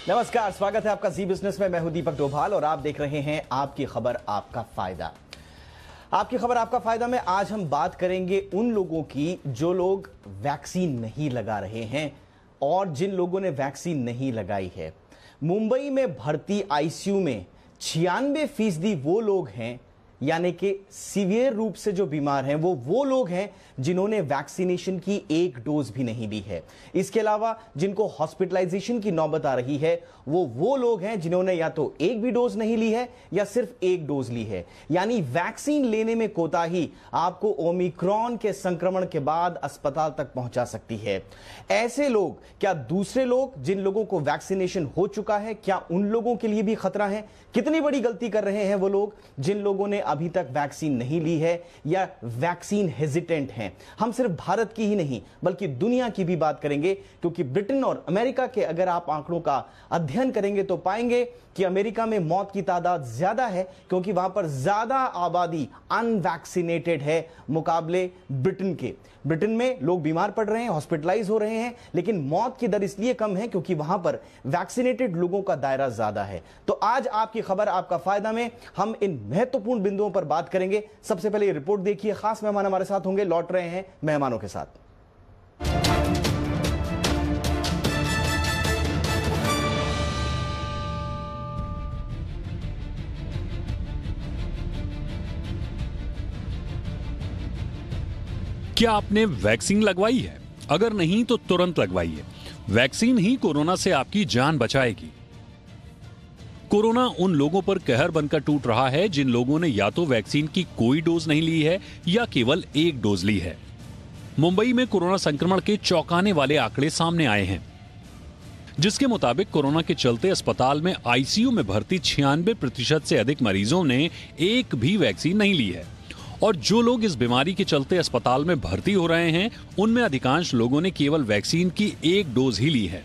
नमस्कार, स्वागत है आपका जी बिजनेस में। मैं हूं दीपक डोभाल और आप देख रहे हैं आपकी खबर आपका फायदा। आपकी खबर आपका फायदा में आज हम बात करेंगे उन लोगों की जो लोग वैक्सीन नहीं लगा रहे हैं और जिन लोगों ने वैक्सीन नहीं लगाई है। मुंबई में भर्ती आईसीयू में 96% वो लोग हैं, यानी कि सीवियर रूप से जो बीमार हैं वो लोग हैं जिन्होंने वैक्सीनेशन की एक डोज भी नहीं ली है। इसके अलावा जिनको हॉस्पिटलाइजेशन की नौबत आ रही है वो लोग हैं जिन्होंने या तो एक भी डोज नहीं ली है या सिर्फ एक डोज ली है। यानी वैक्सीन लेने में कोताही आपको ओमिक्रॉन के संक्रमण के बाद अस्पताल तक पहुंचा सकती है। ऐसे लोग, क्या दूसरे लोग जिन लोगों को वैक्सीनेशन हो चुका है, क्या उन लोगों के लिए भी खतरा है? कितनी बड़ी गलती कर रहे हैं वो लोग जिन लोगों ने अभी तक वैक्सीन नहीं ली है या वैक्सीन हेजिटेंट हैं? हम सिर्फ भारत की ही नहीं बल्कि दुनिया की भी बात करेंगे, क्योंकि ब्रिटेन और अमेरिका के अगर आप आंकड़ों का अध्ययन करेंगे तो पाएंगे कि अमेरिका में मौत की तादाद ज्यादा है, क्योंकि वहां पर ज्यादा आबादी अनवैक्सीनेटेड है मुकाबले ब्रिटेन के। ब्रिटेन में लोग बीमार पड़ रहे हैं, हॉस्पिटलाइज हो रहे हैं, लेकिन मौत की दर इसलिए कम है क्योंकि वहां पर वैक्सीनेटेड लोगों का दायरा ज्यादा है। तो आज आपकी खबर आपका फायदा में हम इन महत्वपूर्ण बिंदुओं पर बात करेंगे। सबसे पहले ये रिपोर्ट देखिए, खास मेहमान हमारे साथ होंगे, लौट रहे हैं मेहमानों के साथ। क्या आपने वैक्सीन लगवाई है? अगर नहीं तो तुरंत लगवाइए। वैक्सीन ही कोरोना से आपकी जान बचाएगी। कोरोना उन लोगों पर कहर बनकर टूट रहा है जिन लोगों ने या तो वैक्सीन की कोई डोज नहीं ली है या केवल एक डोज ली है। मुंबई में कोरोना संक्रमण के चौंकाने वाले आंकड़े सामने आए हैं, जिसके मुताबिक कोरोना के चलते अस्पताल में आईसीयू में भर्ती 96% से अधिक मरीजों ने एक भी वैक्सीन नहीं ली है। और जो लोग इस बीमारी के चलते अस्पताल में भर्ती हो रहे हैं, उनमें अधिकांश लोगों ने केवल वैक्सीन की एक डोज ही ली है।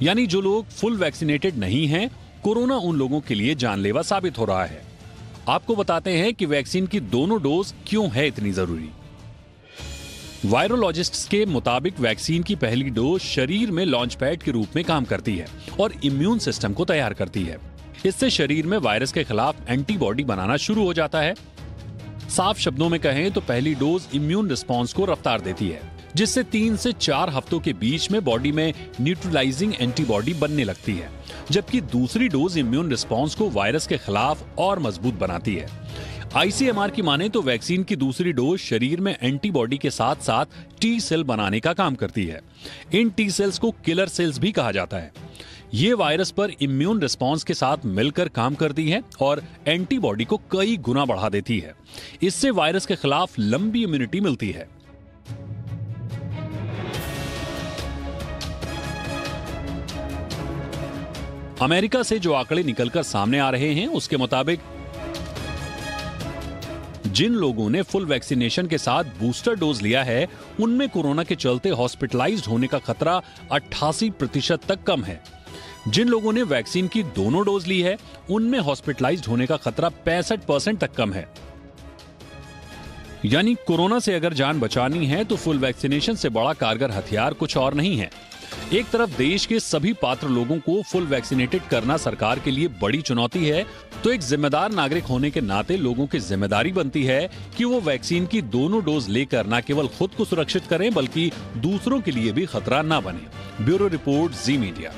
यानी जो लोग फुल वैक्सीनेटेड नहीं हैं, कोरोना उन लोगों के लिए जानलेवा साबित हो रहा है। आपको बताते हैं कि वैक्सीन की दोनों डोज क्यों है इतनी जरूरी। वायरोलॉजिस्ट्स के मुताबिक वैक्सीन की पहली डोज शरीर में लॉन्च पैड के रूप में काम करती है और इम्यून सिस्टम को तैयार करती है। इससे शरीर में वायरस के खिलाफ एंटीबॉडी बनाना शुरू हो जाता है। साफ शब्दों में कहें तो पहली डोज इम्यून रिस्पांस को रफ्तार देती है, जिससे 3 से 4 हफ्तों के बीच में बॉडी में न्यूट्रलाइजिंग एंटीबॉडी बनने लगती है, जबकि दूसरी डोज इम्यून रिस्पांस को वायरस के खिलाफ और मजबूत बनाती है। आईसीएमआर की माने तो वैक्सीन की दूसरी डोज शरीर में एंटीबॉडी के साथ साथ टी सेल बनाने का काम करती है। इन टी सेल्स को किलर सेल्स भी कहा जाता है। ये वायरस पर इम्यून रिस्पांस के साथ मिलकर काम करती है और एंटीबॉडी को कई गुना बढ़ा देती है। इससे वायरस के खिलाफ लंबी इम्यूनिटी मिलती है। अमेरिका से जो आंकड़े निकलकर सामने आ रहे हैं, उसके मुताबिक जिन लोगों ने फुल वैक्सीनेशन के साथ बूस्टर डोज लिया है, उनमें कोरोना के चलते हॉस्पिटलाइज्ड होने का खतरा 88% तक कम है। जिन लोगों ने वैक्सीन की दोनों डोज ली है, उनमें हॉस्पिटलाइज्ड होने का खतरा 65% तक कम है। यानी कोरोना से अगर जान बचानी है तो फुल वैक्सीनेशन से बड़ा कारगर हथियार कुछ और नहीं है। एक तरफ देश के सभी पात्र लोगों को फुल वैक्सीनेटेड करना सरकार के लिए बड़ी चुनौती है, तो एक जिम्मेदार नागरिक होने के नाते लोगों की जिम्मेदारी बनती है कि वो वैक्सीन की दोनों डोज लेकर न केवल खुद को सुरक्षित करें बल्कि दूसरों के लिए भी खतरा न बने। ब्यूरो रिपोर्ट, जी मीडिया।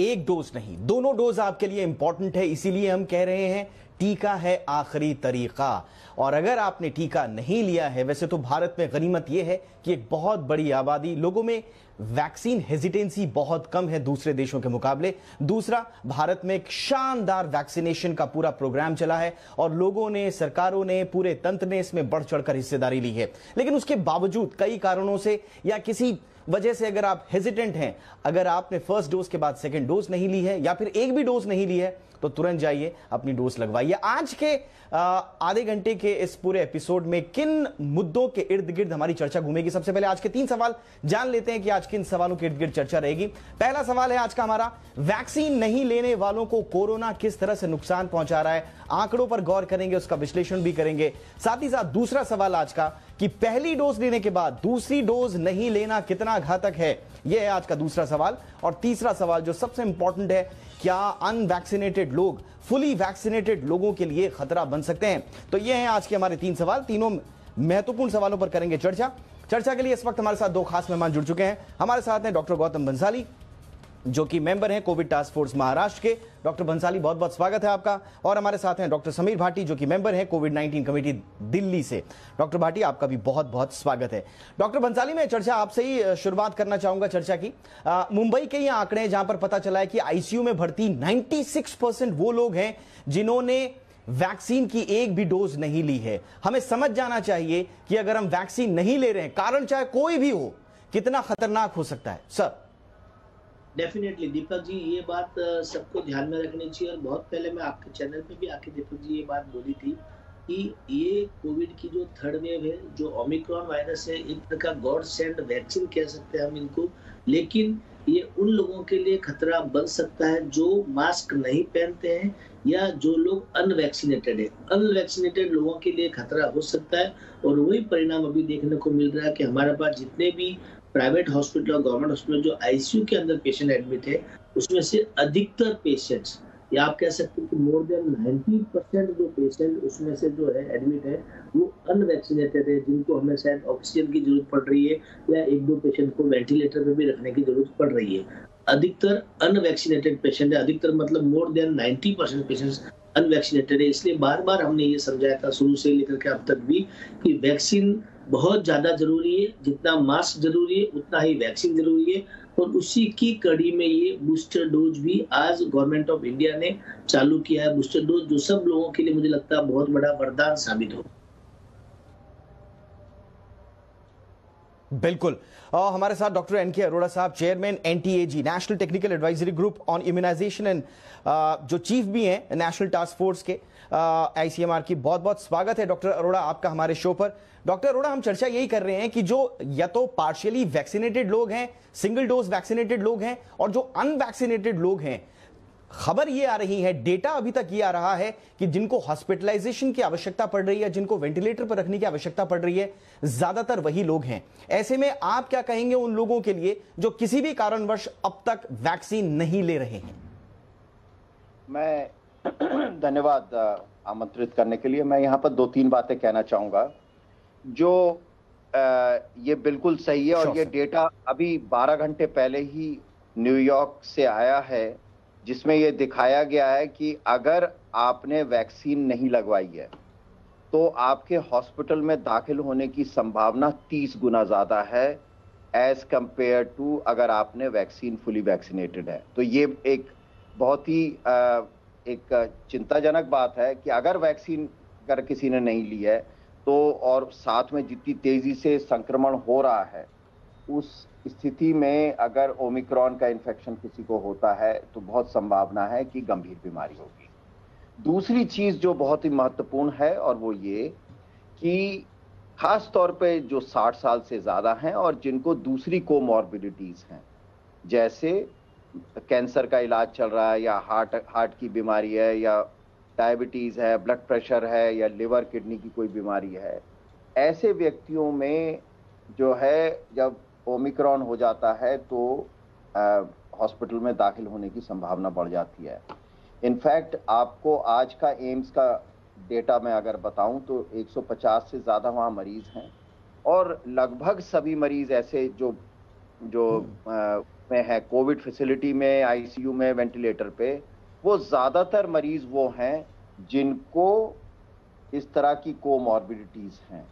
एक डोज नहीं, दोनों डोज आपके लिए इंपॉर्टेंट है। इसीलिए हम कह रहे हैं टीका है आखिरी तरीका। और अगर आपने टीका नहीं लिया है, वैसे तो भारत में गनीमत यह है कि एक बहुत बड़ी आबादी लोगों में वैक्सीन हेजिटेंसी बहुत कम है दूसरे देशों के मुकाबले। दूसरा, भारत में एक शानदार वैक्सीनेशन का पूरा प्रोग्राम चला है और लोगों ने, सरकारों ने, पूरे तंत्र ने इसमें बढ़ चढ़कर हिस्सेदारी ली है। लेकिन उसके बावजूद कई कारणों से या किसी वजह से अगर आप हेजिटेंट हैं, अगर आपने फर्स्ट डोज के बाद सेकंड डोज नहीं ली है या फिर एक भी डोज नहीं ली है, तो तुरंत जाइए अपनी डोज लगवाइए। आज के आधे घंटे के इस पूरे एपिसोड में किन मुद्दों के इर्द गिर्द हमारी चर्चा घूमेगी? सबसे पहले आज के 3 सवाल जान लेते हैं कि आज किन सवालों के इर्द गिर्द चर्चा रहेगी। पहला सवाल है आज का हमारा, वैक्सीन नहीं लेने वालों को कोरोना किस तरह से नुकसान पहुंचा रहा है, आंकड़ों पर गौर करेंगे, उसका विश्लेषण भी करेंगे। साथ ही साथ दूसरा सवाल आज का कि पहली डोज लेने के बाद दूसरी डोज नहीं लेना कितना घातक है, यह है आज का दूसरा सवाल। और तीसरा सवाल जो सबसे इंपॉर्टेंट है, क्या अनवैक्सीनेटेड लोग फुली वैक्सीनेटेड लोगों के लिए खतरा बन सकते हैं? तो ये हैं आज के हमारे 3 सवाल। तीनों महत्वपूर्ण सवालों पर करेंगे चर्चा के लिए इस वक्त हमारे साथ 2 खास मेहमान जुड़ चुके हैं। हमारे साथ हैं डॉक्टर गौतम बंसाली, जो कि मेंबर हैं कोविड टास्क फोर्स महाराष्ट्र के। डॉक्टर बंसाली, बहुत बहुत स्वागत है आपका। और हमारे साथ हैं डॉक्टर समीर भाटी, जो कि मेंबर हैं कोविड 19 कमेटी दिल्ली से। डॉक्टर भाटी, आपका भी बहुत बहुत स्वागत है। डॉक्टर बंसाली, मैं चर्चा आपसे ही शुरुआत करना चाहूंगा चर्चा की। मुंबई के ये आंकड़े हैं जहां पर पता चला है कि आईसीयू में भर्ती 96% वो लोग हैं जिन्होंने वैक्सीन की एक भी डोज नहीं ली है। हमें समझ जाना चाहिए कि अगर हम वैक्सीन नहीं ले रहे हैं, कारण चाहे कोई भी हो, कितना खतरनाक हो सकता है। सर। डेफिनेटली दीपक जी, ये बात सबको ध्यान में रखनी चाहिए। और बहुत पहले मैं आपके चैनल पे भी आके दीपक जी ये बात बोली थी कि ये कोविड की जो 3rd वेव है, जो ओमिक्रॉन वायरस है, एक प्रकार गॉड सेंड वैक्सीन कह सकते हैं हम इनको। लेकिन ये उन लोगों के लिए खतरा बन सकता है जो मास्क नहीं पहनते हैं या जो लोग अनवैक्सीनेटेड है। अनवैक्सीनेटेड लोगों के लिए खतरा हो सकता है। और वही परिणाम अभी देखने को मिल रहा है कि हमारे पास जितने भी प्राइवेट हॉस्पिटल और गवर्नमेंट हॉस्पिटल जो आईसीयू के अंदर पेशेंट एडमिट है, उसमें से अधिकतर पेशेंट्स, या आप कह सकते हैं कि मोर देन 90% जो पेशेंट उसमें से जो है एडमिट है, वो अनवैक्सीनेटेड है, जिनको हमें शायद ऑक्सीजन की जरूरत पड़ रही है या 1-2 पेशेंट को वेंटिलेटर पे भी रखने की जरूरत पड़ रही है। अधिकतर अनवैक्सीनेटेड पेशेंट है, अधिकतर मतलब मोर देन 90% पेशेंट्स अनवैक्सीनेटेड है। इसलिए बार बार हमने ये समझाया था शुरू से लेकर के अब तक भी कि वैक्सीन बहुत ज्यादा जरूरी है। जितना मास्क जरूरी है उतना ही वैक्सीन जरूरी है। और उसी की कड़ी में ये बूस्टर डोज भी आज गवर्नमेंट ऑफ इंडिया ने चालू किया है। बूस्टर डोज जो सब लोगों के लिए मुझे लगता है बहुत बड़ा वरदान साबित हो। बिल्कुल। और हमारे साथ डॉक्टर एनके अरोड़ा साहब, chairman NTAG, national technical advisory group on immunisation and जो चीफ भी हैं नेशनल टास्क फोर्स के आईसीएमआर की। बहुत बहुत स्वागत है डॉक्टर अरोड़ा आपका हमारे शो पर। डॉक्टर अरोड़ा, हम चर्चा यही कर रहे हैं कि जो या तो पार्शियली वैक्सीनेटेड लोग हैं, सिंगल डोज वैक्सीनेटेड लोग हैं, और जो अनवैक्सीनेटेड लोग हैं, खबर ये आ रही है, डेटा अभी तक ये आ रहा है कि जिनको हॉस्पिटलाइजेशन की आवश्यकता पड़ रही है, जिनको वेंटिलेटर पर रखने की आवश्यकता पड़ रही है, ज्यादातर वही लोग हैं। ऐसे में आप क्या कहेंगे उन लोगों के लिए जो किसी भी कारणवश अब तक वैक्सीन नहीं ले रहे हैं? मैं धन्यवाद आमंत्रित करने के लिए। मैं यहाँ पर 2-3 बातें कहना चाहूंगा। जो ये बिल्कुल सही है, और ये डेटा अभी 12 घंटे पहले ही न्यूयॉर्क से आया है, जिसमें ये दिखाया गया है कि अगर आपने वैक्सीन नहीं लगवाई है तो आपके हॉस्पिटल में दाखिल होने की संभावना 30 गुना ज़्यादा है एज कंपेयर टू अगर आपने वैक्सीन फुली वैक्सीनेटेड है। तो ये एक बहुत ही एक चिंताजनक बात है कि अगर वैक्सीन अगर किसी ने नहीं ली है तो, और साथ में जितनी तेज़ी से संक्रमण हो रहा है, उस स्थिति में अगर ओमिक्रॉन का इन्फेक्शन किसी को होता है तो बहुत संभावना है कि गंभीर बीमारी होगी। दूसरी चीज जो बहुत ही महत्वपूर्ण है, और वो ये कि खास तौर पे जो 60 साल से ज़्यादा हैं और जिनको दूसरी कोमॉर्बिडिटीज़ हैं, जैसे कैंसर का इलाज चल रहा है, या हार्ट की बीमारी है, या डायबिटीज़ है, ब्लड प्रेशर है, या लिवर किडनी की कोई बीमारी है, ऐसे व्यक्तियों में जो है जब ओमिक्रॉन हो जाता है तो हॉस्पिटल में दाखिल होने की संभावना बढ़ जाती है। इनफैक्ट आपको आज का एम्स का डेटा मैं अगर बताऊं तो 150 से ज़्यादा वहाँ मरीज़ हैं, और लगभग सभी मरीज़ ऐसे जो में है कोविड फैसिलिटी में, आईसीयू में, वेंटिलेटर पे, वो ज़्यादातर मरीज़ वो हैं जिनको इस तरह की कोमॉर्बिडिटीज़ हैं,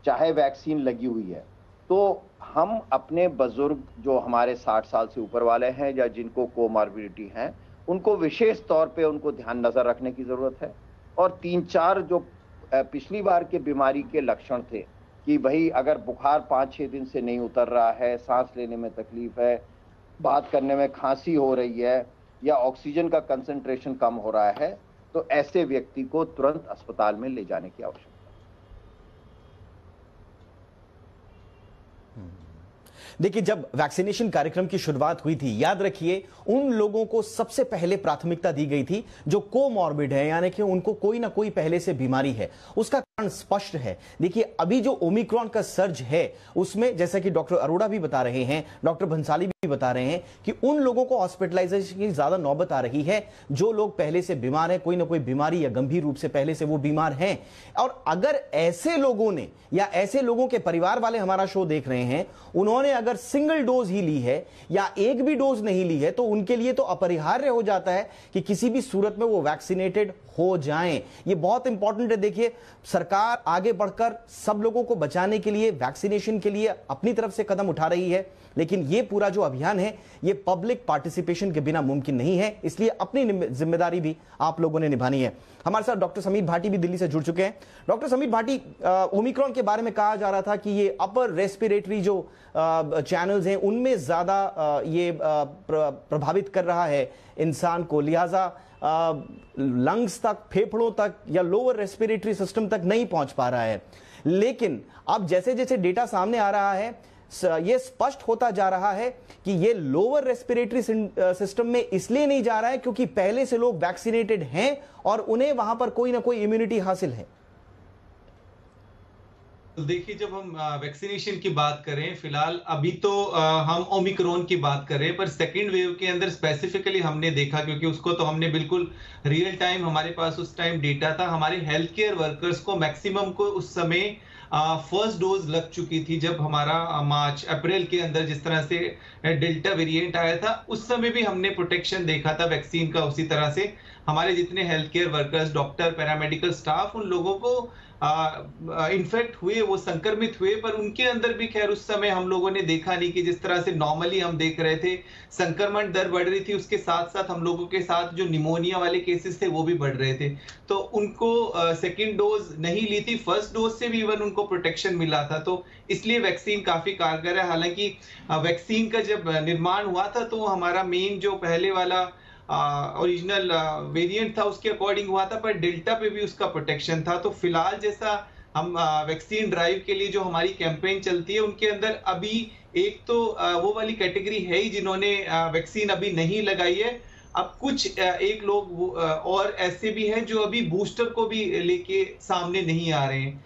चाहे वैक्सीन लगी हुई है। तो हम अपने बुजुर्ग जो हमारे 60 साल से ऊपर वाले हैं या जिनको कोमॉर्बिडिटी हैं, उनको विशेष तौर पे उनको ध्यान नज़र रखने की ज़रूरत है। और 3-4 जो पिछली बार के बीमारी के लक्षण थे कि भाई अगर बुखार 5-6 दिन से नहीं उतर रहा है, सांस लेने में तकलीफ है, बात करने में खांसी हो रही है, या ऑक्सीजन का कंसंट्रेशन कम हो रहा है, तो ऐसे व्यक्ति को तुरंत अस्पताल में ले जाने की आवश्यकता है। देखिए, जब वैक्सीनेशन कार्यक्रम की शुरुआत हुई थी, याद रखिए उन लोगों को सबसे पहले प्राथमिकता दी गई थी जो कोमॉर्बिड है, यानी कि उनको कोई ना कोई पहले से बीमारी है। उसका कारण पहचान स्पष्ट है। देखिए अभी जो ओमिक्रॉन का सर्ज है उसमें जैसा कि डॉक्टर अरोड़ा भी बता रहे हैं, डॉक्टर भंसाली भी बता रहे हैं कि उन लोगों को हॉस्पिटलाइजेशन की ज्यादा नौबत आ रही है जो लोग पहले से बीमार हैं, कोई ना कोई बीमारी या गंभीर रूप से पहले से वो बीमार हैं। और अगर ऐसे लोगों ने या ऐसे लोगों के परिवार वाले हमारा शो देख रहे हैं, उन्होंने अगर सिंगल डोज ही ली है या एक भी डोज नहीं ली है, तो उनके लिए तो अपरिहार्य हो जाता है कि किसी भी सूरत में वो वैक्सीनेटेड हो जाएं। ये बहुत इंपॉर्टेंट है। देखिए सरकार आगे बढ़कर सब लोगों को बचाने के लिए, वैक्सीनेशन के लिए अपनी तरफ से कदम उठा रही है, लेकिन ये पूरा जो अभियान है ये पब्लिक पार्टिसिपेशन के बिना मुमकिन नहीं है, इसलिए अपनी जिम्मेदारी भी आप लोगों ने निभानी है। हमारे साथ डॉक्टर समीर भाटी भी दिल्ली से जुड़ चुके हैं। डॉक्टर समीर भाटी, ओमिक्रॉन के बारे में कहा जा रहा था कि ये अपर रेस्पिरेटरी जो चैनल्स हैं उनमें ज्यादा ये प्रभावित कर रहा है इंसान को, लिहाजा लंग्स तक, फेफड़ों तक या लोअर रेस्पिरेटरी सिस्टम तक नहीं पहुंच पा रहा है। लेकिन अब जैसे जैसे डेटा सामने आ रहा है ये स्पष्ट होता जा रहा है कि ये लोअर रेस्पिरेटरी सिस्टम में इसलिए नहीं जा रहा है क्योंकि पहले से लोग वैक्सीनेटेड हैं और उन्हें वहां पर कोई ना कोई इम्यूनिटी हासिल है। तो देखिए, जब हम वैक्सीनेशन की बात करें, फिलहाल अभी तो हम ओमिक्रॉन की बात कर रहे हैं, पर सेकेंड वेव के अंदर स्पेसिफिकली हमने देखा, क्योंकि उसको तो हमने बिल्कुल रियल टाइम, हमारे पास उस टाइम डेटा था, हमारे हेल्थ केयर वर्कर्स को मैक्सिमम को उस समय फर्स्ट डोज लग चुकी थी। जब हमारा मार्च अप्रैल के अंदर जिस तरह से डेल्टा वेरिएंट आया था, उस समय भी हमने प्रोटेक्शन देखा था वैक्सीन का। उसी तरह से हमारे जितने health care workers, doctor, paramedical staff, उन लोगों को इन्फेक्ट हुए, वो संक्रमित हुए, पर उनके अंदर भी खैर उस समय हम लोगों ने देखा नहीं कि जिस तरह से नॉर्मली हम देख रहे थे संक्रमण दर बढ़ रही थी, उसके साथ साथ हम लोगों के साथ जो निमोनिया वाले केसेस थे वो भी बढ़ रहे थे। तो उनको सेकेंड डोज नहीं ली थी, फर्स्ट डोज से भी इवन उनको प्रोटेक्शन मिला था, तो इसलिए वैक्सीन काफी कारगर है। हालांकि वैक्सीन का जब निर्माण हुआ था तो हमारा मेन जो पहले वाला ओरिजिनल वेरिएंट था उसके अकॉर्डिंग हुआ था, पर डेल्टा पे भी उसका प्रोटेक्शन था। तो फिलहाल जैसा हम वैक्सीन ड्राइव के लिए जो हमारी कैंपेन चलती है, उनके अंदर अभी एक तो वो वाली कैटेगरी है ही जिन्होंने वैक्सीन अभी नहीं लगाई है। अब कुछ एक लोग और ऐसे भी हैं जो अभी बूस्टर को भी लेके सामने नहीं आ रहे हैं।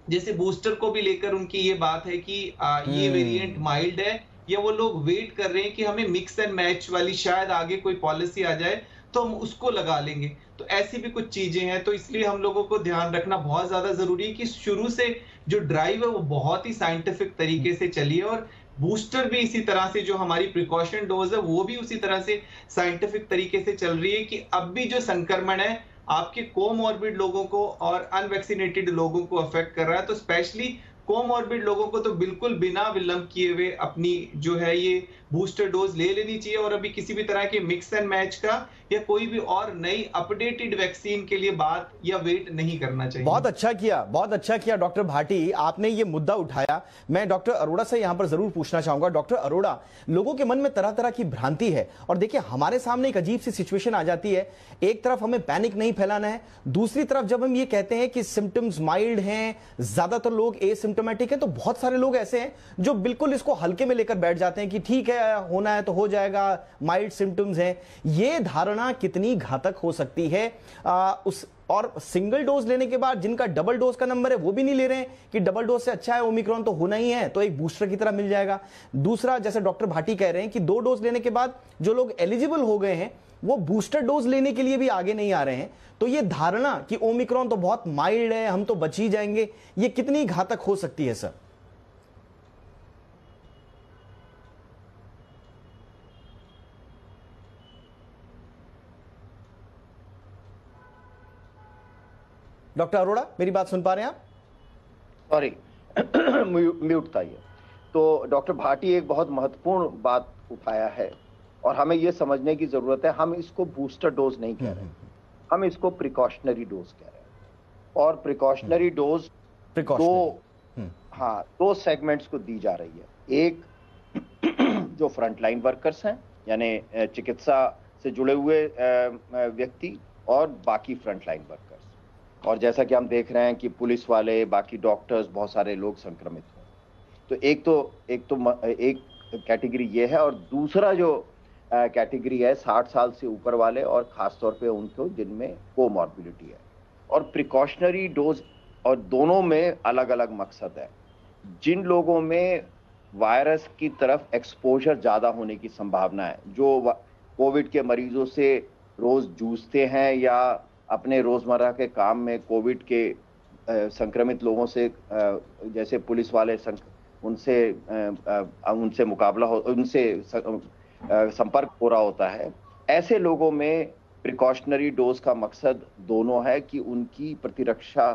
जैसे बूस्टर को भी लेकर उनकी ये बात है कि ये वेरिएंट माइल्ड है, या वो लोग वेट कर रहे हैं कि हमें मिक्स एंड मैच वाली शायद आगे कोई पॉलिसी आ जाए तो हम उसको लगा लेंगे। तो ऐसी भी कुछ चीजें हैं, तो इसलिए हम लोगों को ध्यान रखना बहुत ज्यादा जरूरी है कि शुरू से जो ड्राइव है वो बहुत ही साइंटिफिक तरीके से चली है, और बूस्टर भी इसी तरह से, जो हमारी प्रिकॉशन डोज है वो भी उसी तरह से साइंटिफिक तरीके से चल रही है कि अब भी जो संक्रमण है आपके कोमॉर्बिड लोगों को और अनवैक्सीनेटेड लोगों को अफेक्ट कर रहा है। तो स्पेशली कोमॉर्बिड लोगों को तो बिल्कुल बिना विलंब किए हुए अपनी जो है ये बूस्टर डोज ले लेनी चाहिए, और अभी किसी भी तरह के मिक्स एंड मैच का या कोई भी और नई अपडेटेड वैक्सीन के लिए बात या वेट नहीं करना चाहिए। बहुत अच्छा किया डॉक्टर भाटी, आपने ये मुद्दा उठाया। मैं डॉक्टर अरोड़ा से यहां पर जरूर पूछना चाहूंगा। डॉक्टर अरोड़ा, लोगों के मन में तरह तरह की भ्रांति है, और देखिए हमारे सामने एक अजीब सी सिचुएशन आ जाती है। एक तरफ हमें पैनिक नहीं फैलाना है, दूसरी तरफ जब हम ये कहते हैं कि सिम्टम्स माइल्ड हैं, ज्यादातर लोग एसिम्टोमेटिक हैं, तो बहुत सारे लोग ऐसे हैं जो बिल्कुल इसको हल्के में लेकर बैठ जाते हैं कि ठीक है, होना है तो हो जाएगा, माइल्ड सिम्टम्स हैं। ये धारणा कितनी घातक हो सकती है? और सिंगल डोज लेने के बाद जिनका डबल डोज का नंबर है वो भी नहीं ले रहे हैं कि डबल डोज से अच्छा है ओमिक्रॉन तो होना ही है, तो एक बूस्टर की तरह मिल जाएगा। दूसरा, जैसे डॉक्टर भाटी कह रहे हैं कि 2 डोज लेने के बाद जो लोग एलिजिबल हो गए हैं वो बूस्टर डोज लेने के लिए भी आगे नहीं आ रहे हैं। तो ये धारणा कि ओमिक्रॉन तो बहुत माइल्ड है, हम तो बच ही जाएंगे, ये कितनी घातक हो सकती है सर? डॉक्टर अरोड़ा, मेरी बात सुन पा रहे हैं आप? सॉरी म्यूट था ये। तो डॉक्टर भाटी एक बहुत महत्वपूर्ण बात उठाया है, और हमें यह समझने की जरूरत है, हम इसको बूस्टर डोज नहीं कह रहे, हम इसको प्रिकॉशनरी डोज कह रहे हैं। और प्रिकॉशनरी डोज दो सेगमेंट्स को दी जा रही है। एक जो फ्रंटलाइन वर्कर्स हैं, यानी चिकित्सा से जुड़े हुए व्यक्ति, और बाकी फ्रंटलाइन वर्कर्स। और जैसा कि हम देख रहे हैं कि पुलिस वाले, बाकी डॉक्टर्स, बहुत सारे लोग संक्रमित हैं। तो एक कैटेगरी ये है, और दूसरा जो कैटेगरी है 60 साल से ऊपर वाले, और खासतौर पे उनको जिनमें कोमॉर्बिडिटी है। और प्रिकॉशनरी डोज और दोनों में अलग अलग मकसद है। जिन लोगों में वायरस की तरफ एक्सपोजर ज़्यादा होने की संभावना है, जो कोविड के मरीजों से रोज़ जूझते हैं या अपने रोज़मर्रा के काम में कोविड के संक्रमित लोगों से जैसे पुलिस वाले उनसे मुकाबला हो, उनसे संपर्क हो रहा होता है, ऐसे लोगों में प्रिकॉशनरी डोज का मकसद दोनों है कि उनकी प्रतिरक्षा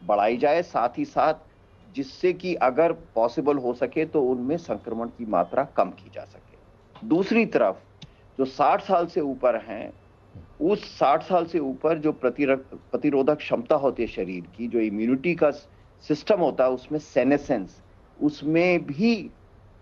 बढ़ाई जाए, साथ ही साथ जिससे कि अगर पॉसिबल हो सके तो उनमें संक्रमण की मात्रा कम की जा सके। दूसरी तरफ जो 60 साल से ऊपर हैं, उस 60 साल से ऊपर जो प्रतिरोधक क्षमता होती है शरीर की, जो इम्यूनिटी का सिस्टम होता है, उसमें सेनेसेंस, उसमें भी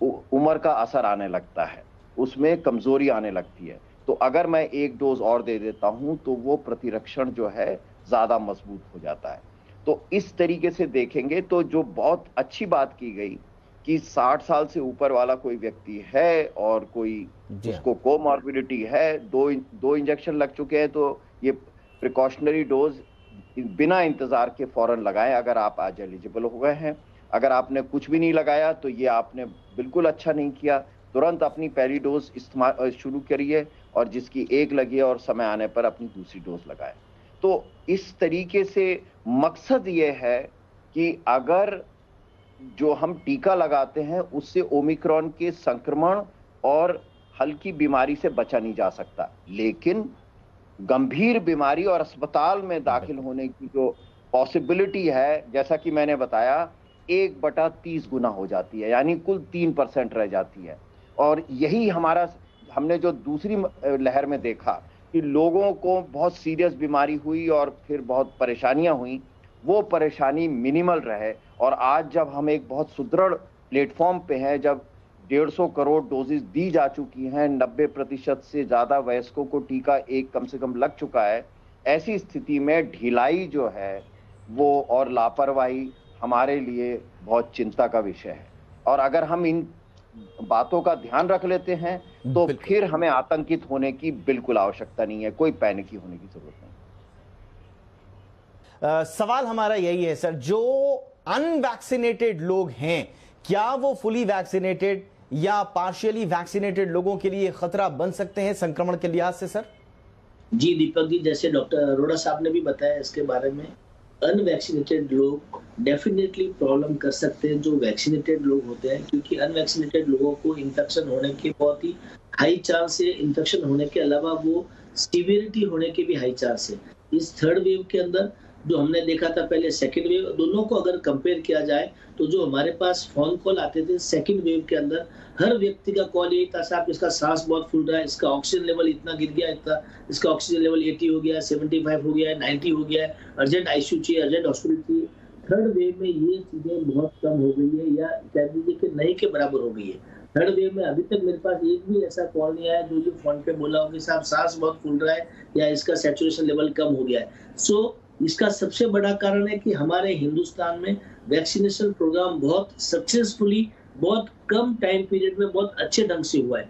उम्र का असर आने लगता है, उसमें कमजोरी आने लगती है। तो अगर मैं एक डोज और दे देता हूं तो वो प्रतिरक्षण जो है ज्यादा मजबूत हो जाता है। तो इस तरीके से देखेंगे तो जो बहुत अच्छी बात की गई कि 60 साल से ऊपर वाला कोई व्यक्ति है और कोई उसको कोमॉर्बिडिटी है, दो इंजेक्शन लग चुके हैं, तो ये प्रिकॉशनरी डोज बिना इंतजार के फौरन लगाएं अगर आप आज एलिजिबल हो गए हैं। अगर आपने कुछ भी नहीं लगाया तो ये आपने बिल्कुल अच्छा नहीं किया, तुरंत अपनी पहली डोज इस्तेमाल शुरू करिए और जिसकी एक लगी है और समय आने पर अपनी दूसरी डोज लगाएं। तो इस तरीके से मकसद ये है कि अगर जो हम टीका लगाते हैं उससे ओमिक्रॉन के संक्रमण और हल्की बीमारी से बचा नहीं जा सकता, लेकिन गंभीर बीमारी और अस्पताल में दाखिल होने की जो पॉसिबिलिटी है, जैसा कि मैंने बताया, 1/30 गुना हो जाती है, यानी कुल 3% रह जाती है। और यही हमने जो दूसरी लहर में देखा कि लोगों को बहुत सीरियस बीमारी हुई और फिर बहुत परेशानियां हुई, वो परेशानी मिनिमल रहे। और आज जब हम एक बहुत सुदृढ़ प्लेटफॉर्म पे हैं, जब 150 करोड़ डोजेस दी जा चुकी हैं, 90% से ज़्यादा वयस्कों को टीका कम से कम लग चुका है, ऐसी स्थिति में ढिलाई जो है वो और लापरवाही हमारे लिए बहुत चिंता का विषय है। और अगर हम इन बातों का ध्यान रख लेते हैं तो फिर हमें आतंकित होने की बिल्कुल आवश्यकता नहीं है, कोई पैनिकी होने की जरूरत नहीं। सवाल हमारा यही है सर, जो अनवैक्सीनेटेड लोग हैं, क्या वो फुली वैक्सीनेटेड या पार्शियली वैक्सीनेटेड लोगों के लिए खतरा बन सकते हैं संक्रमण के लिहाज से? सर जी दीपक जी, जैसे डॉक्टर अरोड़ा साहब ने भी बताया इसके बारे में, अनवैक्सीनेटेड लोग डेफिनेटली प्रॉब्लम कर सकते हैं जो वैक्सीनेटेड लोग होते हैं, क्योंकि अनवैक्सीनेटेड लोगों को इन्फेक्शन होने के बहुत ही हाई चांस है। इन्फेक्शन होने के अलावा वो सीवियरिटी होने के भी हाई चांस है। इस थर्ड वेव के अंदर जो हमने देखा था पहले, सेकेंड वेव, दोनों को अगर कंपेयर किया जाए तो जो हमारे पास फोन कॉल आते थे सेकेंड वेव के अंदर, हर व्यक्ति का कॉल यही था, साहब इसका सांस बहुत फूल रहा है, इसका ऑक्सीजन लेवल इतना गिर गया, इसका ऑक्सीजन लेवल 80 हो गया, 75 हो गया है, 90 हो गया है, अर्जेंट आईसीयू चाहिए, अर्जेंट हॉस्पिटल चाहिए। थर्ड वेव में ये चीजें बहुत कम हो गई है, या कह दीजिए कि नहीं के बराबर हो गई है। थर्ड वेव में अभी तक मेरे पास एक भी ऐसा कॉल नहीं आया जो फोन पे बोला हो कि साहब सांस बहुत फूल रहा है या इसका सैचुरेशन लेवल कम हो गया है। सो इसका सबसे बड़ा कारण है कि हमारे हिंदुस्तान में वैक्सीनेशन प्रोग्राम बहुत सक्सेसफुली, बहुत कम टाइम पीरियड में बहुत अच्छे ढंग से हुआ है।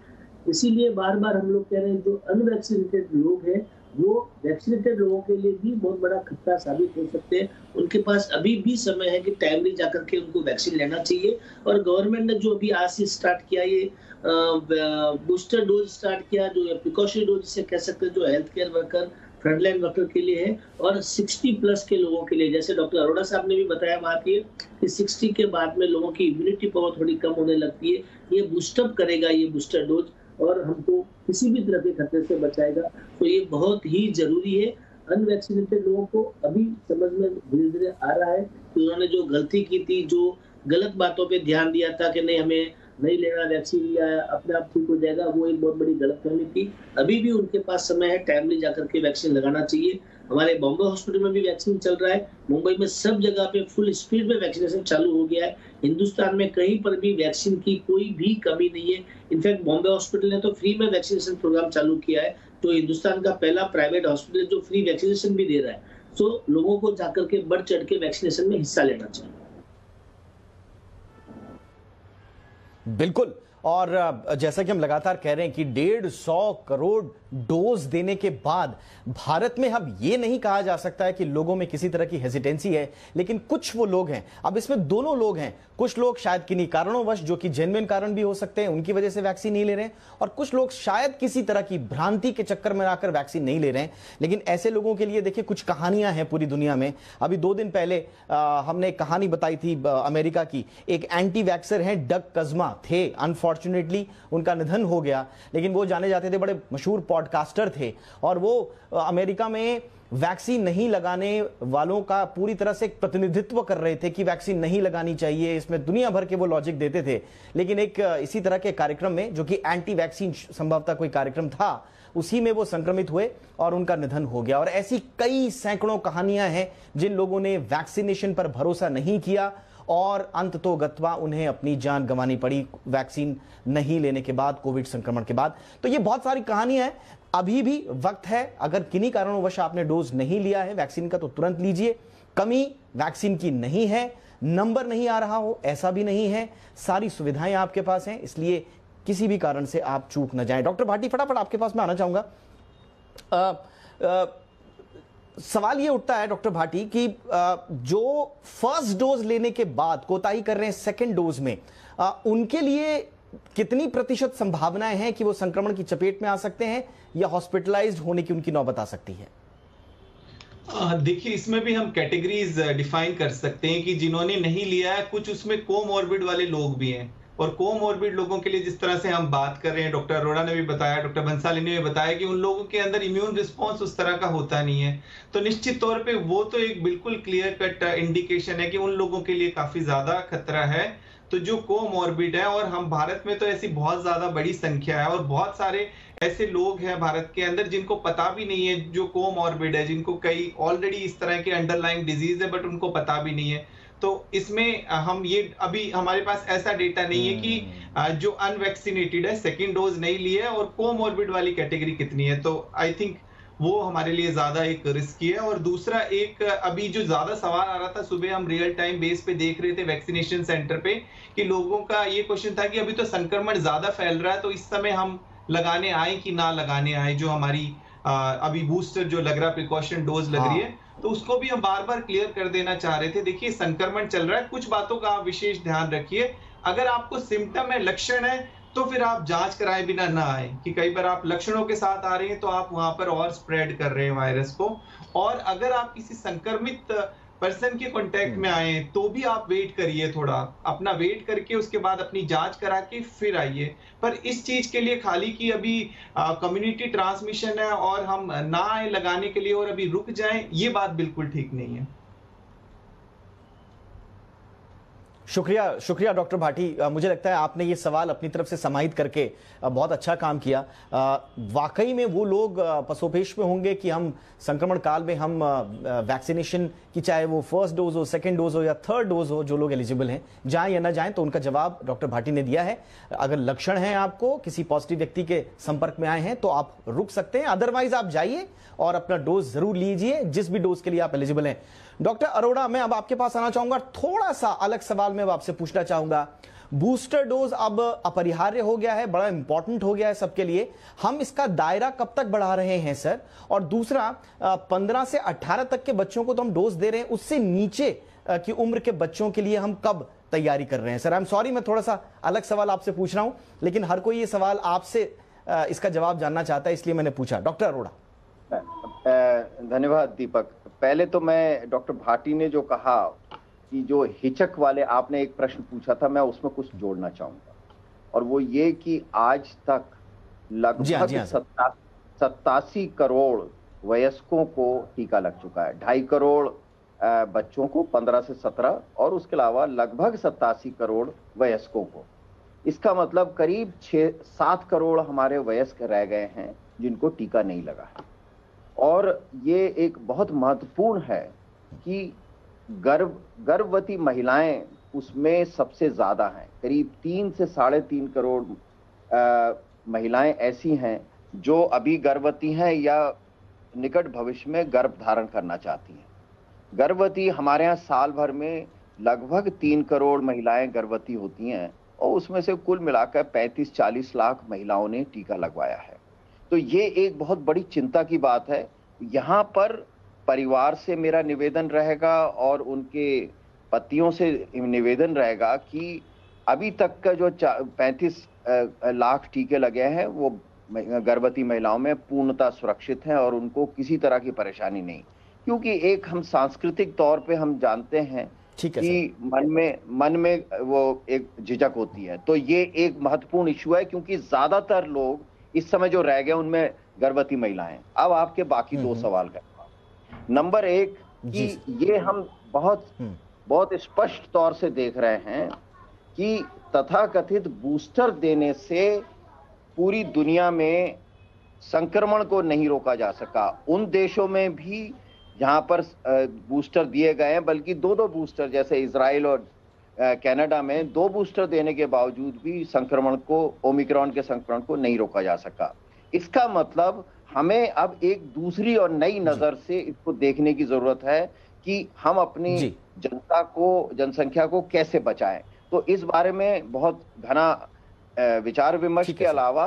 इसीलिए बार बार हम लोग कह रहे हैं जो अनवैक्सीनेटेड लोग हैं वो वैक्सीनेटेड लोगों के लिए भी बहुत बड़ा खतरा साबित हो सकते हैं। उनके पास अभी भी समय है कि टाइमली जाकर के उनको वैक्सीन लेना चाहिए। और गवर्नमेंट ने जो अभी आज से स्टार्ट किया, ये बूस्टर डोज स्टार्ट किया, जो प्रिकॉशनरी डोज जिसे कह सकते हैं, जो health care worker, frontline worker के लिए है, और 60+ के लोगों के लिए, जैसे डॉक्टर अरोड़ा साहब ने भी बताया बात ये कि 60 के बाद में लोगों की इम्यूनिटी पावर थोड़ी कम होने लगती है। ये बूस्टअप करेगा ये बूस्टर डोज और हमको किसी भी तरह के खतरे से बचाएगा। तो ये बहुत ही जरूरी है। अनवैक्सीनेटेड लोगों को अभी समझ में धीरे धीरे आ रहा है कि उन्होंने जो गलती की थी, जो गलत बातों पे ध्यान दिया था कि नहीं हमें नहीं लेना वैक्सीन या अपने आप ठीक हो जाएगा, वो एक बहुत बड़ी गलतफहमी थी। अभी भी उनके पास समय है, टाइमली जाकर के वैक्सीन लगाना चाहिए। हमारे बॉम्बे हॉस्पिटल में भी वैक्सीन चल रहा है, मुंबई में सब जगह पे फुल स्पीड में वैक्सीनेशन चालू हो गया है। हिंदुस्तान में कहीं पर भी वैक्सीन की कोई भी कमी नहीं है। इनफैक्ट बॉम्बे हॉस्पिटल ने तो फ्री में वैक्सीनेशन प्रोग्राम चालू किया है, तो हिंदुस्तान का पहला प्राइवेट हॉस्पिटल जो फ्री वैक्सीनेशन भी दे रहा है। तो लोगों को जाकर के बढ़ चढ़ के वैक्सीनेशन में हिस्सा लेना चाहिए। बिल्कुल। और जैसा कि हम लगातार कह रहे हैं कि 150 करोड़ डोज देने के बाद भारत में अब यह नहीं कहा जा सकता है कि लोगों में किसी तरह की हेजिटेंसी है, लेकिन कुछ वो लोग हैं, अब इसमें दोनों लोग हैं, कुछ लोग शायद किन्हीं कारणोंवश, जो कि जेन्युइन कारण भी हो सकते हैं, उनकी वजह से वैक्सीन नहीं ले रहे हैं, और कुछ लोग शायद किसी तरह की भ्रांति के चक्कर में आकर वैक्सीन नहीं ले रहे हैं। लेकिन ऐसे लोगों के लिए देखिए कुछ कहानियां हैं पूरी दुनिया में। अभी 2 दिन पहले हमने एक कहानी बताई थी अमेरिका की, एक एंटी वैक्सर हैं डग कज़मा थे, अनफॉर्चुनेटली उनका निधन हो गया, लेकिन वो जाने जाते थे, बड़े मशहूर पॉडकास्टर थे, और वो अमेरिका में वैक्सीन नहीं लगाने वालों का पूरी तरह से प्रतिनिधित्व कर रहे थे कि वैक्सीन नहीं लगानी चाहिए, इसमें दुनिया भर के वो लॉजिक देते थे। लेकिन एक इसी तरह के कार्यक्रम में, जो कि एंटी वैक्सीन संभवतः कोई कार्यक्रम था, उसी में वो संक्रमित हुए और उनका निधन हो गया। और ऐसी कई सैकड़ों कहानियां हैं जिन लोगों ने वैक्सीनेशन पर भरोसा नहीं किया और अंततोगत्वा उन्हें अपनी जान गंवानी पड़ी वैक्सीन नहीं लेने के बाद, कोविड संक्रमण के बाद। तो ये बहुत सारी कहानियां हैं। अभी भी वक्त है, अगर किन्हीं कारणोंवश आपने डोज नहीं लिया है वैक्सीन का तो तुरंत लीजिए। कमी वैक्सीन की नहीं है, नंबर नहीं आ रहा हो ऐसा भी नहीं है, सारी सुविधाएं आपके पास हैं, इसलिए किसी भी कारण से आप चूक न जाएं। डॉक्टर भाटी, फटाफट आपके पास मैं आना चाहूंगा। सवाल ये उठता है डॉक्टर भाटी कि जो फर्स्ट डोज लेने के बाद कोताही कर रहे हैं सेकेंड डोज में, उनके लिए कितनी प्रतिशत संभावनाएं हैं कि वो संक्रमण की चपेट में आ सकते हैं या हॉस्पिटलाइज्ड होने की उनकी नौबत आ सकती है? देखिए, इसमें भी हम कैटेगरीज डिफाइन कर सकते हैं कि जिन्होंने नहीं लिया है, कुछ उसमें कोमॉर्बिड वाले लोग भी हैं, और कोमॉर्बिड लोगों के लिए जिस तरह से हम बात कर रहे हैं, डॉक्टर अरोड़ा ने भी बताया, डॉक्टर बंसाली ने भी बताया कि उन लोगों के अंदर इम्यून रिस्पॉन्स उस तरह का होता नहीं है, तो निश्चित तौर पे वो तो एक बिल्कुल क्लियर कट इंडिकेशन है कि उन लोगों के लिए काफी ज्यादा खतरा है। तो जो कोमॉर्बिड है, और हम भारत में तो ऐसी बहुत ज्यादा बड़ी संख्या है, और बहुत सारे ऐसे लोग हैं भारत के अंदर जिनको पता भी नहीं है, जो कोमॉर्बिड है, जिनको कई ऑलरेडी इस तरह के अंडरलाइंग डिजीज है बट उनको पता भी नहीं है। तो इसमें हम ये अभी हमारे पास ऐसा डेटा नहीं है कि जो अनवैक्सीनेटेड है, सेकेंड डोज नहीं लिए है, और कोमॉर्बिड वाली कैटेगरी कितनी है, तो आई थिंक वो हमारे लिए ज्यादा एक रिस्की है। और दूसरा एक अभी जो ज्यादा सवाल आ रहा था, सुबह हम रियल टाइम बेस पे देख रहे थे वैक्सीनेशन सेंटर पे, कि लोगों का ये क्वेश्चन था कि अभी तो संक्रमण ज्यादा फैल रहा है, तो इस समय हम लगाने आए कि ना लगाने आए, जो हमारी अभी बूस्टर जो लग रहा है, प्रिकॉशन डोज लग रही है, तो उसको भी हम बार बार क्लियर कर देना चाह रहे थे। देखिए, संक्रमण चल रहा है, कुछ बातों का आप विशेष ध्यान रखिए। अगर आपको सिम्टम है, लक्षण है, तो फिर आप जांच कराए बिना ना आए, कि कई बार आप लक्षणों के साथ आ रहे हैं तो आप वहां पर और स्प्रेड कर रहे हैं वायरस को। और अगर आप किसी संक्रमित पर्सन के कांटेक्ट में आए तो भी आप वेट करिए, थोड़ा अपना वेट करके उसके बाद अपनी जांच करा के फिर आइए। पर इस चीज के लिए खाली कि अभी कम्युनिटी ट्रांसमिशन है और हम ना आए लगाने के लिए और अभी रुक जाएं, ये बात बिल्कुल ठीक नहीं है। शुक्रिया डॉक्टर भाटी। मुझे लगता है आपने ये सवाल अपनी तरफ से समाहित करके बहुत अच्छा काम किया। वाकई में वो लोग पसोपेश में होंगे कि हम संक्रमण काल में हम वैक्सीनेशन की, चाहे वो फर्स्ट डोज हो, सेकंड डोज हो या थर्ड डोज हो, जो लोग एलिजिबल हैं, जाएं या ना जाएं, तो उनका जवाब डॉक्टर भाटी ने दिया है। अगर लक्षण हैं, आपको किसी पॉजिटिव व्यक्ति के संपर्क में आए हैं, तो आप रुक सकते हैं, अदरवाइज आप जाइए और अपना डोज जरूर लीजिए, जिस भी डोज के लिए आप एलिजिबल हैं। डॉक्टर अरोड़ा, मैं अब आपके पास आना चाहूंगा। थोड़ा सा अलग सवाल मैं आपसे पूछना चाहूंगा। बूस्टर डोज अब अपरिहार्य हो गया है, बड़ा इंपॉर्टेंट हो गया है सबके लिए। हम इसका दायरा कब तक बढ़ा रहे हैं सर? और दूसरा, 15 से 18 तक के बच्चों को तो हम डोज दे रहे हैं, उससे नीचे की उम्र के बच्चों के लिए हम कब तैयारी कर रहे हैं सर? आई एम सॉरी, मैं थोड़ा सा अलग सवाल आपसे पूछ रहा हूं, लेकिन हर कोई ये सवाल आपसे इसका जवाब जानना चाहता है, इसलिए मैंने पूछा। डॉक्टर अरोड़ा। धन्यवाद दीपक। पहले तो मैं डॉक्टर भाटी ने जो कहा कि जो हिचक वाले आपने एक प्रश्न पूछा था, मैं उसमें कुछ जोड़ना चाहूंगा, और वो ये कि आज तक लगभग 87 करोड़ वयस्कों को टीका लग चुका है। 2.5 करोड़ बच्चों को 15 से 17, और उसके अलावा लगभग 87 करोड़ वयस्कों को। इसका मतलब करीब 6-7 करोड़ हमारे वयस्क रह गए हैं जिनको टीका नहीं लगा है। और ये एक बहुत महत्वपूर्ण है कि गर्भवती महिलाएं उसमें सबसे ज्यादा हैं। करीब 3 से 3.5 करोड़ महिलाएं ऐसी हैं जो अभी गर्भवती हैं या निकट भविष्य में गर्भ धारण करना चाहती हैं। गर्भवती हमारे यहाँ साल भर में लगभग 3 करोड़ महिलाएं गर्भवती होती हैं, और उसमें से कुल मिलाकर 35-40 लाख महिलाओं ने टीका लगवाया है। तो ये एक बहुत बड़ी चिंता की बात है। यहाँ पर परिवार से मेरा निवेदन रहेगा और उनके पतियों से निवेदन रहेगा कि अभी तक का जो 35 लाख टीके लगे हैं वो गर्भवती महिलाओं में पूर्णतः सुरक्षित हैं और उनको किसी तरह की परेशानी नहीं, क्योंकि एक हम सांस्कृतिक तौर पे हम जानते हैं कि मन में वो एक झिझक होती है। तो ये एक महत्वपूर्ण इशू है, क्योंकि ज्यादातर लोग इस समय जो रह गए उनमें गर्भवती महिलाएं। अब आपके बाकी दो सवाल करूंगा। नंबर एक कि ये हम बहुत स्पष्ट तौर से देख रहे हैं कि तथाकथित बूस्टर देने से पूरी दुनिया में संक्रमण को नहीं रोका जा सका। उन देशों में भी जहां पर बूस्टर दिए गए हैं, बल्कि 2-2 बूस्टर, जैसे इजराइल और कनाडा में 2 बूस्टर देने के बावजूद भी संक्रमण को, ओमिक्रॉन के संक्रमण को नहीं रोका जा सका। इसका मतलब हमें अब एक दूसरी और नई नजर से इसको देखने की जरूरत है कि हम अपनी जनसंख्या को कैसे बचाएं। तो इस बारे में बहुत घना विचार विमर्श के अलावा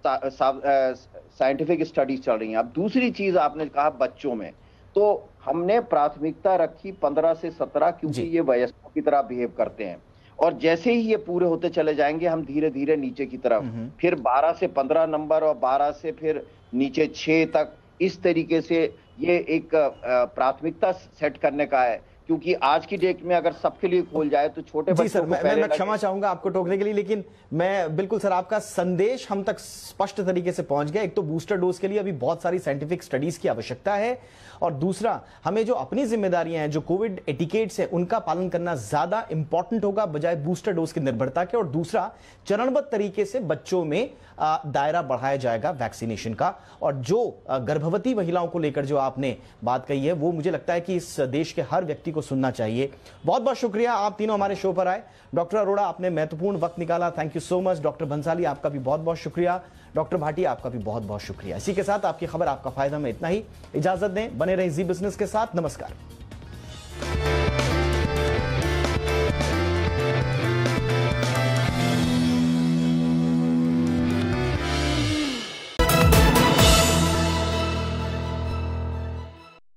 साइंटिफिक स्टडीज चल रही हैं। अब दूसरी चीज आपने कहा बच्चों में, तो हमने प्राथमिकता रखी 15 से 17, क्योंकि ये वयस्कों की तरह बिहेव करते हैं, और जैसे ही ये पूरे होते चले जाएंगे हम धीरे धीरे नीचे की तरफ, फिर 12 से 15 नंबर और 12 से फिर नीचे 6 तक, इस तरीके से ये एक प्राथमिकता सेट करने का है। क्योंकि आज की डेट में अगर सबके लिए खोल जाए तो छोटे बच्चों को मैं क्षमा चाहूंगा आपको टोकने के लिए, लेकिन मैं बिल्कुल सर, आपका संदेश हम तक स्पष्ट तरीके से पहुंच गया। एक तो बूस्टर डोज के लिए अभी बहुत सारी साइंटिफिक स्टडीज की आवश्यकता है, और दूसरा हमें जो अपनी जिम्मेदारियां हैं, जो कोविड एटिकेट्स है, उनका पालन करना ज्यादा इंपॉर्टेंट होगा बजाय बूस्टर डोज की निर्भरता के। और दूसरा, चरणबद्ध तरीके से बच्चों में दायरा बढ़ाया जाएगा वैक्सीनेशन का। और जो गर्भवती महिलाओं को लेकर जो आपने बात कही है, वो मुझे लगता है कि इस देश के हर व्यक्ति को सुनना चाहिए। बहुत बहुत शुक्रिया, आप तीनों हमारे शो पर आए। डॉक्टर अरोड़ा, आपने महत्वपूर्ण वक्त निकाला, thank you so much. Doctor Bhansali, आपका भी बहुत बहुत शुक्रिया। डॉक्टर भाटी, आपका भी बहुत बहुत शुक्रिया। इसी के साथ आपकी खबर आपका फायदा में इतना ही। इजाजत दें, बने रहे जी बिजनेस के साथ। नमस्कार।